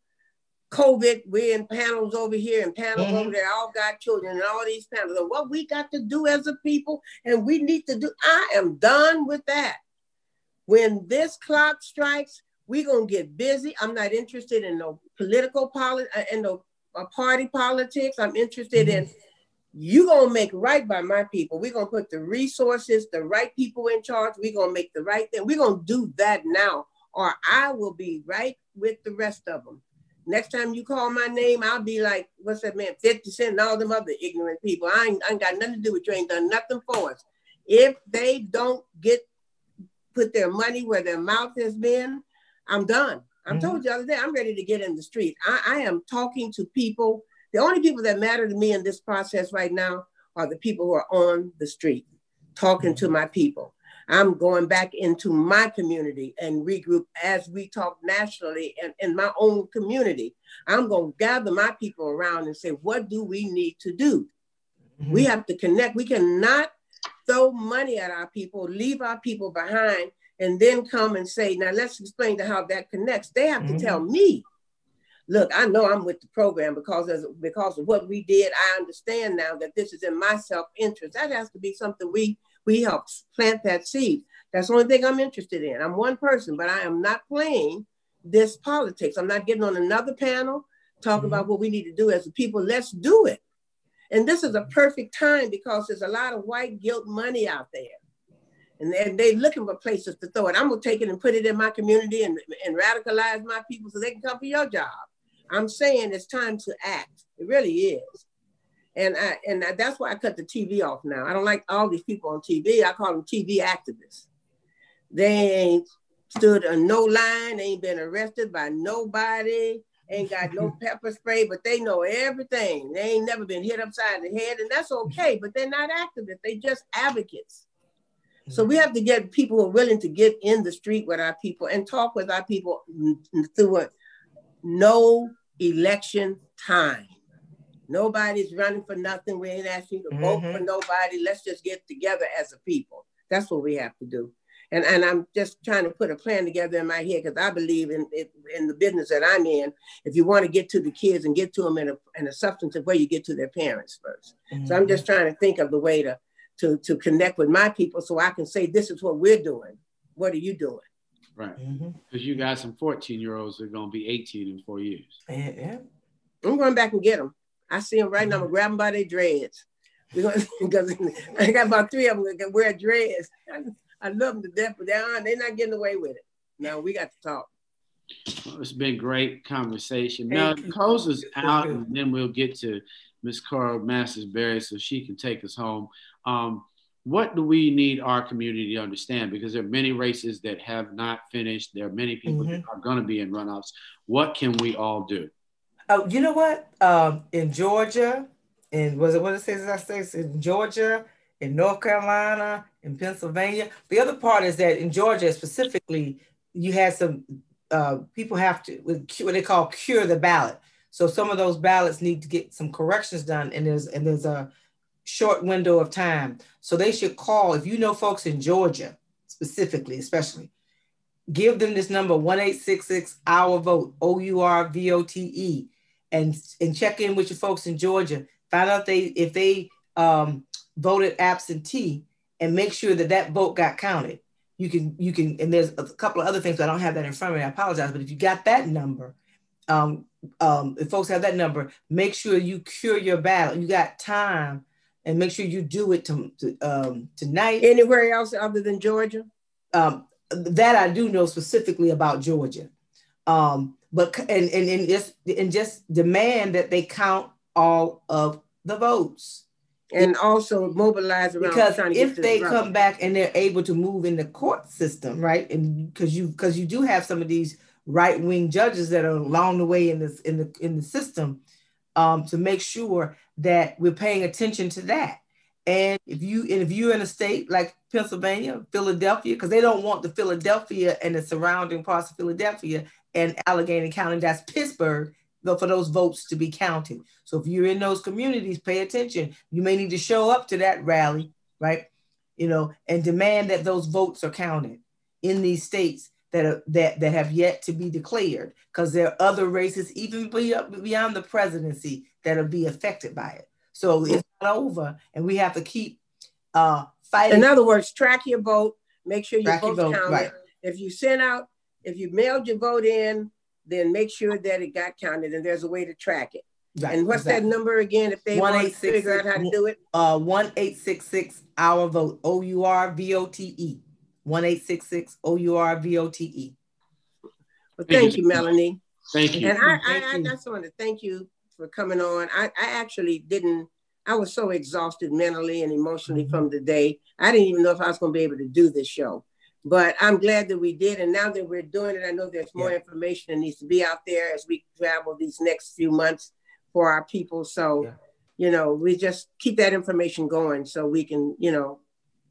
COVID. We're in panels over here and panels over there. All got children and all these panels. And what we got to do as a people, and we need to do. I am done with that. When this clock strikes, we're gonna get busy. I'm not interested in no party politics. I'm interested in. You're going to make right by my people. We're going to put the resources, the right people in charge. We're going to make the right thing. We're going to do that now, or I will be right with the rest of them. Next time you call my name, I'll be like, what's that man, 50 Cent and all them other ignorant people. I ain't got nothing to do with you. Ain't done nothing for us. If they don't put their money where their mouth has been, I'm done. I told you the other day, I'm ready to get in the street. I am talking to people. The only people that matter to me in this process right now are the people who are on the street, talking to my people. I'm going back into my community and regroup as we talk nationally and in my own community. I'm going to gather my people around and say, what do we need to do? We have to connect. We cannot throw money at our people, leave our people behind, and then come and say, now let's explain to how that connects. They have to tell me. Look, I know I'm with the program because of what we did. I understand now that this is in my self-interest. That has to be something we help plant that seed. That's the only thing I'm interested in. I'm one person, but I am not playing this politics. I'm not getting on another panel, talking about what we need to do as a people. Let's do it. And this is a perfect time because there's a lot of white guilt money out there. And they're looking for places to throw it. I'm going to take it and put it in my community and radicalize my people so they can come for your job. I'm saying it's time to act. It really is. And that's why I cut the TV off now. I don't like all these people on TV. I call them TV activists. They ain't stood on no line. They ain't been arrested by nobody. Ain't got no pepper spray, but they know everything. They ain't never been hit upside the head, and that's okay, but they're not activists. They just advocates. So we have to get people who are willing to get in the street with our people and talk with our people through it. No election time. Nobody's running for nothing. We ain't asking you to vote for nobody. Let's just get together as a people. That's what we have to do. And I'm just trying to put a plan together in my head because I believe in the business that I'm in. If you want to get to the kids and get to them in a substantive way, you get to their parents first. So I'm just trying to think of the way to connect with my people so I can say, this is what we're doing. What are you doing? Right. Because you got some 14-year-olds that are going to be 18 in 4 years. Yeah. I'm going back and get them. I see them right now. I'm going to grab them by their dreads. Because I got about 3 of them that wear dreads. I love them to death, but they're not getting away with it. No, we got to talk. Well, it's been great conversation. Now, close us out, and then we'll get to Miss Cora Masters Barry so she can take us home. What do we need our community to understand? Because there are many races that have not finished. There are many people that are going to be in runoffs. What can we all do? You know what? In Georgia, in Georgia, in North Carolina, in Pennsylvania. The other part is that in Georgia specifically, you had some people have to, what they call cure the ballot. So some of those ballots need to get some corrections done, and there's a short window of time. So they should call, if you know folks in Georgia specifically, especially, give them this number 1-866-OUR-VOTE, OURVOTE, and check in with your folks in Georgia. Find out if they voted absentee, and make sure that vote got counted. You can, and there's a couple of other things, but I don't have that in front of me. I apologize. But if you got that number, if folks have that number, make sure you cure your ballot. You got time, and make sure you do it tonight. Anywhere else other than Georgia? That I do know specifically about Georgia. But just demand that they count all of the votes. And also mobilize around because trying to if get they this come back and they're able to move in the court system, right? And because you do have some of these right-wing judges that are along the way in the system, to make sure that we're paying attention to that. And if you're in a state like Pennsylvania, Philadelphia, because they don't want the Philadelphia and the surrounding parts of Philadelphia and Allegheny County, that's Pittsburgh, for those votes to be counted. So if you're in those communities, pay attention. You may need to show up to that rally, right? And demand that those votes are counted in these states that have yet to be declared, because there are other races even beyond the presidency that'll be affected by it. So it's not over, and we have to keep fighting. In other words, track your vote, make sure your vote's counted. Right. If you mailed your vote in, then make sure that it got counted, and there's a way to track it. Right, and what's that number again if they want to figure out how to do it? 1-866 our vote, OURVOTE. 1-866-OURVOTE. Well, thank you, Melanie. Thank you. And I just want to thank you for coming on. I actually I was so exhausted mentally and emotionally from the day. I didn't even know if I was going to be able to do this show. But I'm glad that we did. And now that we're doing it, I know there's more information that needs to be out there as we travel these next few months for our people. So, we just keep that information going so we can, know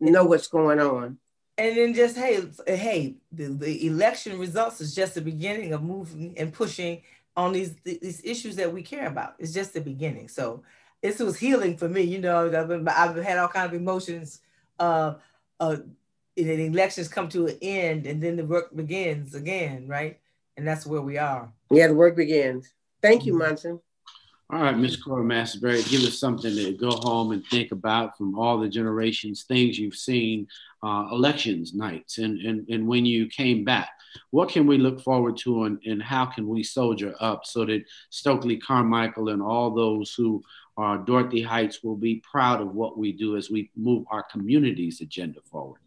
what's going on. And then just, hey, the election results is just the beginning of moving and pushing on these issues that we care about. It's just the beginning. So this was healing for me. I've had all kinds of emotions. The elections come to an end, and then the work begins again, right? And that's where we are. Yeah, the work begins. Thank you, Munson. All right, Ms. Cora Masters Barry, give us something to go home and think about from all the generations, things you've seen, elections nights, and when you came back. What can we look forward to, and how can we soldier up so that Stokely Carmichael and all those who are Dorothy Heights will be proud of what we do as we move our community's agenda forward?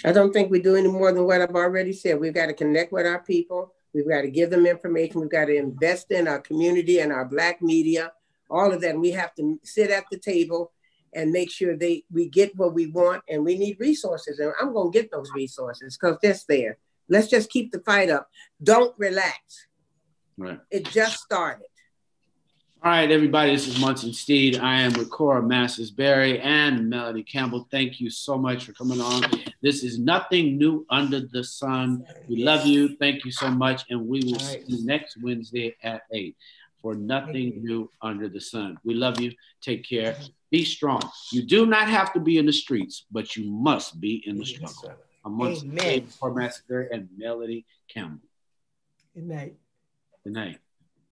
I don't think we do any more than what I've already said. We've got to connect with our people. We've got to give them information. We've got to invest in our community and our Black media, all of that. And we have to sit at the table and make sure we get what we want, and we need resources. And I'm going to get those resources because they're there. Let's just keep the fight up. Don't relax. Right. It just started. All right, everybody, this is Munson Steed. I am with Cora Masters Barry and Melanie Campbell. Thank you so much for coming on. This is Nothing New Under the Sun. We love you. Thank you so much. And we will see you next Wednesday at 8 for Nothing New Under the Sun. We love you. Take care. Be strong. You do not have to be in the streets, but you must be in the struggle. I'm Munson Steed, Cora Masters Barry, and Melanie Campbell. Good night. Good night.